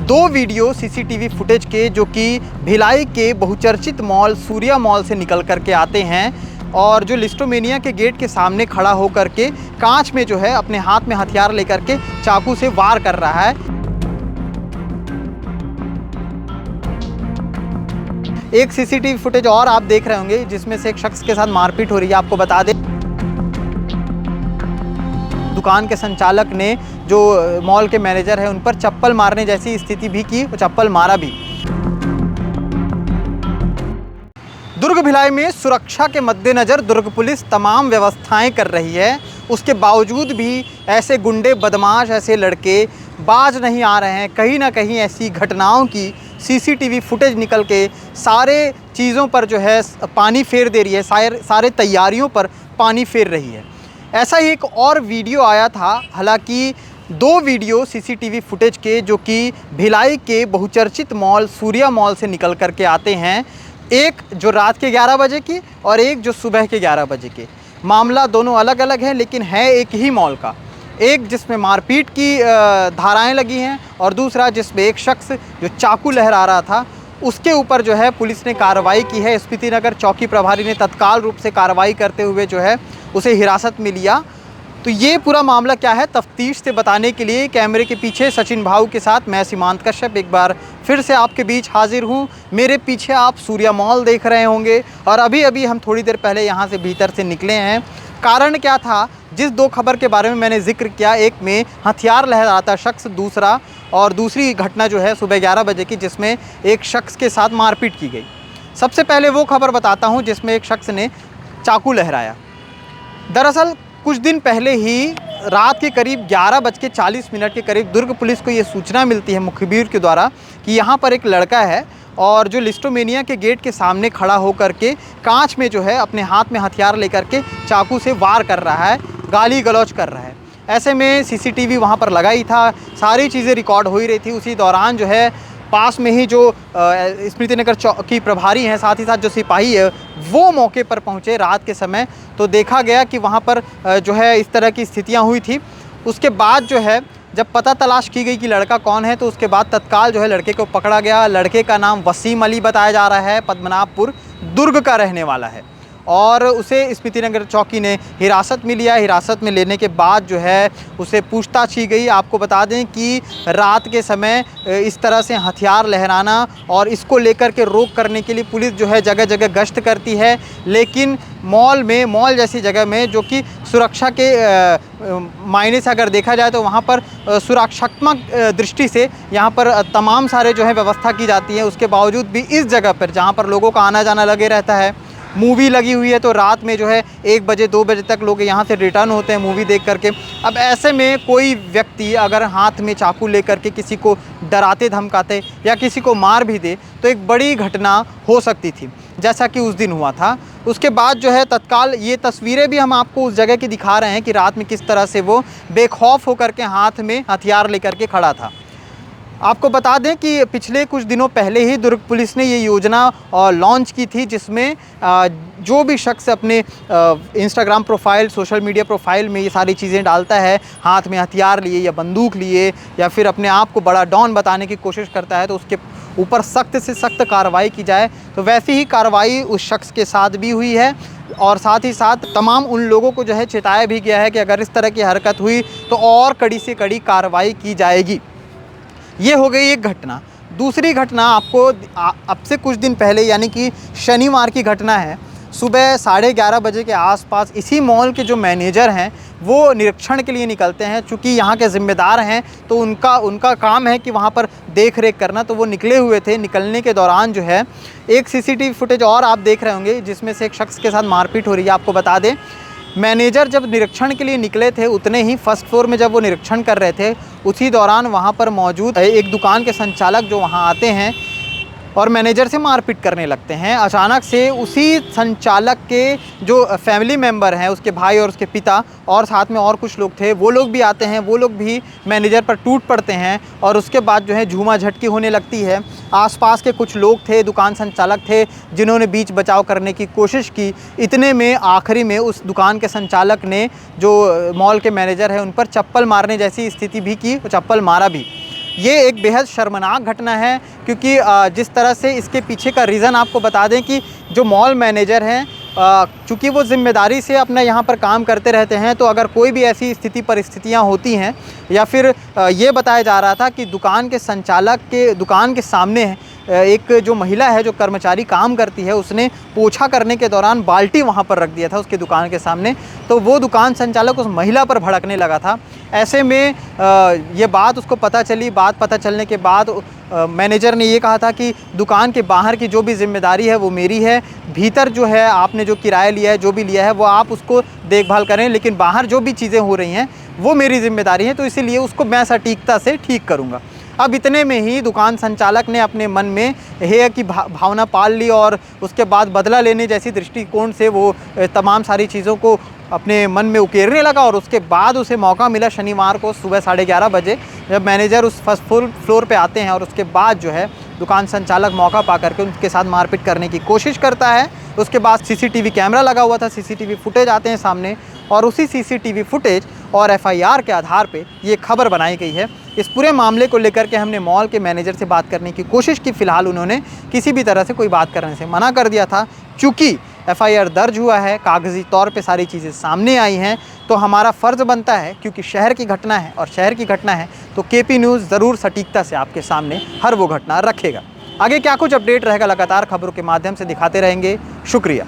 दो video CCTV footage के जो कि भिलाई के बहुचर्चित मॉल सूर्या मॉल से निकल करके आते हैं और जो लिस्टोमेनिया के गेट के सामने खड़ा होकर के कांच में जो है अपने हाथ में हथियार लेकर के चाकू से वार कर रहा है। एक सीसीटीवी फुटेज और आप देख रहे होंगे जिसमें से एक शख्स के साथ मारपीट हो रही है। आपको बता दें, दुकान के संचालक ने जो मॉल के मैनेजर है उन पर चप्पल मारने जैसी स्थिति भी की, चप्पल मारा भी। दुर्ग भिलाई में सुरक्षा के मद्देनज़र दुर्ग पुलिस तमाम व्यवस्थाएं कर रही है। उसके बावजूद भी ऐसे गुंडे बदमाश, ऐसे लड़के बाज नहीं आ रहे हैं। कहीं ना कहीं ऐसी घटनाओं की सीसीटीवी फुटेज निकल के सारे चीज़ों पर जो है पानी फेर दे रही है, सारे तैयारियों पर पानी फेर रही है। ऐसा ही एक और वीडियो आया था। हालांकि दो वीडियो सीसीटीवी फुटेज के जो कि भिलाई के बहुचर्चित मॉल सूर्या मॉल से निकल कर के आते हैं, एक जो रात के 11 बजे की और एक जो सुबह के 11 बजे के। मामला दोनों अलग अलग हैं लेकिन है एक ही मॉल का। एक जिसमें मारपीट की धाराएं लगी हैं और दूसरा जिसमें एक शख्स जो चाकू लहरा रहा था उसके ऊपर जो है पुलिस ने कार्रवाई की है। स्मृति नगर चौकी प्रभारी ने तत्काल रूप से कार्रवाई करते हुए जो है उसे हिरासत में लिया। तो ये पूरा मामला क्या है तफ्तीश से बताने के लिए कैमरे के पीछे सचिन भाऊ के साथ मैं सीमांत कश्यप एक बार फिर से आपके बीच हाजिर हूँ। मेरे पीछे आप सूर्या मॉल देख रहे होंगे और अभी अभी हम थोड़ी देर पहले यहाँ से भीतर से निकले हैं। कारण क्या था, जिस दो खबर के बारे में मैंने जिक्र किया, एक में हथियार लहराता शख्स, दूसरी घटना जो है सुबह 11 बजे की जिसमें एक शख्स के साथ मारपीट की गई। सबसे पहले वो खबर बताता हूँ जिसमें एक शख्स ने चाकू लहराया। दरअसल कुछ दिन पहले ही रात के करीब 11:40 के करीब दुर्ग पुलिस को ये सूचना मिलती है मुखबिर के द्वारा कि यहाँ पर एक लड़का है और जो लिस्टोमेनिया के गेट के सामने खड़ा होकर के कांच में जो है अपने हाथ में हथियार लेकर के चाकू से वार कर रहा है, गाली गलौज कर रहा है। ऐसे में सीसीटीवी वहाँ पर लगा ही था, सारी चीज़ें रिकॉर्ड हो ही रही थी। उसी दौरान जो है पास में ही जो स्मृति नगर चौकी प्रभारी हैं, साथ ही साथ जो सिपाही है, वो मौके पर पहुँचे रात के समय। तो देखा गया कि वहाँ पर जो है इस तरह की स्थितियाँ हुई थी। उसके बाद जो है जब पता तलाश की गई कि लड़का कौन है तो उसके बाद तत्काल जो है लड़के को पकड़ा गया। लड़के का नाम वसीम अली बताया जा रहा है, पद्मनाभपुर दुर्ग का रहने वाला है और उसे स्मृति नगर चौकी ने हिरासत में लिया। हिरासत में लेने के बाद जो है उसे पूछताछ की गई। आपको बता दें कि रात के समय इस तरह से हथियार लहराना और इसको लेकर के रोक करने के लिए पुलिस जो है जगह जगह गश्त करती है, लेकिन मॉल जैसी जगह में जो कि सुरक्षा के मायने से अगर देखा जाए तो वहाँ पर सुरक्षात्मक दृष्टि से यहाँ पर तमाम सारे जो है व्यवस्था की जाती है। उसके बावजूद भी इस जगह पर जहाँ पर लोगों का आना जाना लगे रहता है, मूवी लगी हुई है, तो रात में जो है 1 बजे 2 बजे तक लोग यहाँ से रिटर्न होते हैं मूवी देख करके। अब ऐसे में कोई व्यक्ति अगर हाथ में चाकू लेकर के किसी को डराते धमकाते या किसी को मार भी दे तो एक बड़ी घटना हो सकती थी, जैसा कि उस दिन हुआ था। उसके बाद जो है तत्काल ये तस्वीरें भी हम आपको उस जगह की दिखा रहे हैं कि रात में किस तरह से वो बेखौफ होकर के हाथ में हथियार लेकर के खड़ा था। आपको बता दें कि पिछले कुछ दिनों पहले ही दुर्ग पुलिस ने ये योजना लॉन्च की थी जिसमें जो भी शख्स अपने Instagram profile, social media profile में ये सारी चीज़ें डालता है, हाथ में हथियार लिए या बंदूक लिए या फिर अपने आप को बड़ा डॉन बताने की कोशिश करता है, तो उसके ऊपर सख्त से सख्त कार्रवाई की जाए। तो वैसी ही कार्रवाई उस शख्स के साथ भी हुई है और साथ ही साथ तमाम उन लोगों को जो है चेताया भी गया है कि अगर इस तरह की हरकत हुई तो और कड़ी से कड़ी कार्रवाई की जाएगी। ये हो गई एक घटना। दूसरी घटना आपको अब से कुछ दिन पहले यानी कि शनिवार की घटना है। सुबह 11:30 बजे के आसपास इसी मॉल के जो मैनेजर हैं वो निरीक्षण के लिए निकलते हैं। चूँकि यहाँ के ज़िम्मेदार हैं तो उनका काम है कि वहाँ पर देख रेख करना, तो वो निकले हुए थे। निकलने के दौरान जो है एक सीसीटीवी फुटेज और आप देख रहे होंगे जिसमें से एक शख्स के साथ मारपीट हो रही है। आपको बता दें, मैनेजर जब निरीक्षण के लिए निकले थे उतने ही फर्स्ट फ्लोर में जब वो निरीक्षण कर रहे थे उसी दौरान वहाँ पर मौजूद एक दुकान के संचालक जो वहाँ आते हैं और मैनेजर से मारपीट करने लगते हैं। अचानक से उसी संचालक के जो फैमिली मेंबर हैं, उसके भाई और उसके पिता और साथ में और कुछ लोग थे, वो लोग भी आते हैं। वो लोग भी मैनेजर पर टूट पड़ते हैं और उसके बाद जो है झूमा झटकी होने लगती है। आसपास के कुछ लोग थे, दुकान संचालक थे, जिन्होंने बीच बचाव करने की कोशिश की। इतने में आखिरी में उस दुकान के संचालक ने जो मॉल के मैनेजर है उन पर चप्पल मारने जैसी स्थिति भी की, चप्पल मारा भी। ये एक बेहद शर्मनाक घटना है, क्योंकि जिस तरह से इसके पीछे का रीज़न आपको बता दें कि जो मॉल मैनेजर हैं, चूँकि वो ज़िम्मेदारी से अपना यहाँ पर काम करते रहते हैं, तो अगर कोई भी ऐसी स्थिति परिस्थितियाँ होती हैं, या फिर ये बताया जा रहा था कि दुकान के संचालक के दुकान के सामने एक जो महिला है, जो कर्मचारी काम करती है, उसने पोछा करने के दौरान बाल्टी वहाँ पर रख दिया था उसके दुकान के सामने, तो वो दुकान संचालक उस महिला पर भड़कने लगा था। ऐसे में ये बात उसको पता चली। बात पता चलने के बाद मैनेजर ने ये कहा था कि दुकान के बाहर की जो भी जिम्मेदारी है वो मेरी है, भीतर जो है आपने जो किराया लिया है, जो भी लिया है, वो आप उसको देखभाल करें, लेकिन बाहर जो भी चीज़ें हो रही हैं वो मेरी जिम्मेदारी है, तो इसीलिए उसको मैं सटीकता से ठीक करूँगा। अब इतने में ही दुकान संचालक ने अपने मन में हेय की भावना पाल ली, और उसके बाद बदला लेने जैसी दृष्टिकोण से वो तमाम सारी चीज़ों को अपने मन में उकेरने लगा। और उसके बाद उसे मौका मिला शनिवार को सुबह 11:30 बजे, जब मैनेजर उस फर्स्ट फ्लोर पे आते हैं, और उसके बाद जो है दुकान संचालक मौका पा करके उनके साथ मारपीट करने की कोशिश करता है। उसके बाद सीसीटीवी कैमरा लगा हुआ था, सीसीटीवी फुटेज आते हैं सामने, और उसी सीसीटीवी फुटेज और एफआईआर के आधार पे ये खबर बनाई गई है। इस पूरे मामले को लेकर के हमने मॉल के मैनेजर से बात करने की कोशिश की। फ़िलहाल उन्होंने किसी भी तरह से कोई बात करने से मना कर दिया था। चूँकि एफआईआर दर्ज हुआ है, कागज़ी तौर पे सारी चीज़ें सामने आई हैं, तो हमारा फ़र्ज़ बनता है, क्योंकि शहर की घटना है और शहर की घटना है, तो केपी न्यूज़ ज़रूर सटीकता से आपके सामने हर वो घटना रखेगा। आगे क्या कुछ अपडेट रहेगा, लगातार खबरों के माध्यम से दिखाते रहेंगे। शुक्रिया।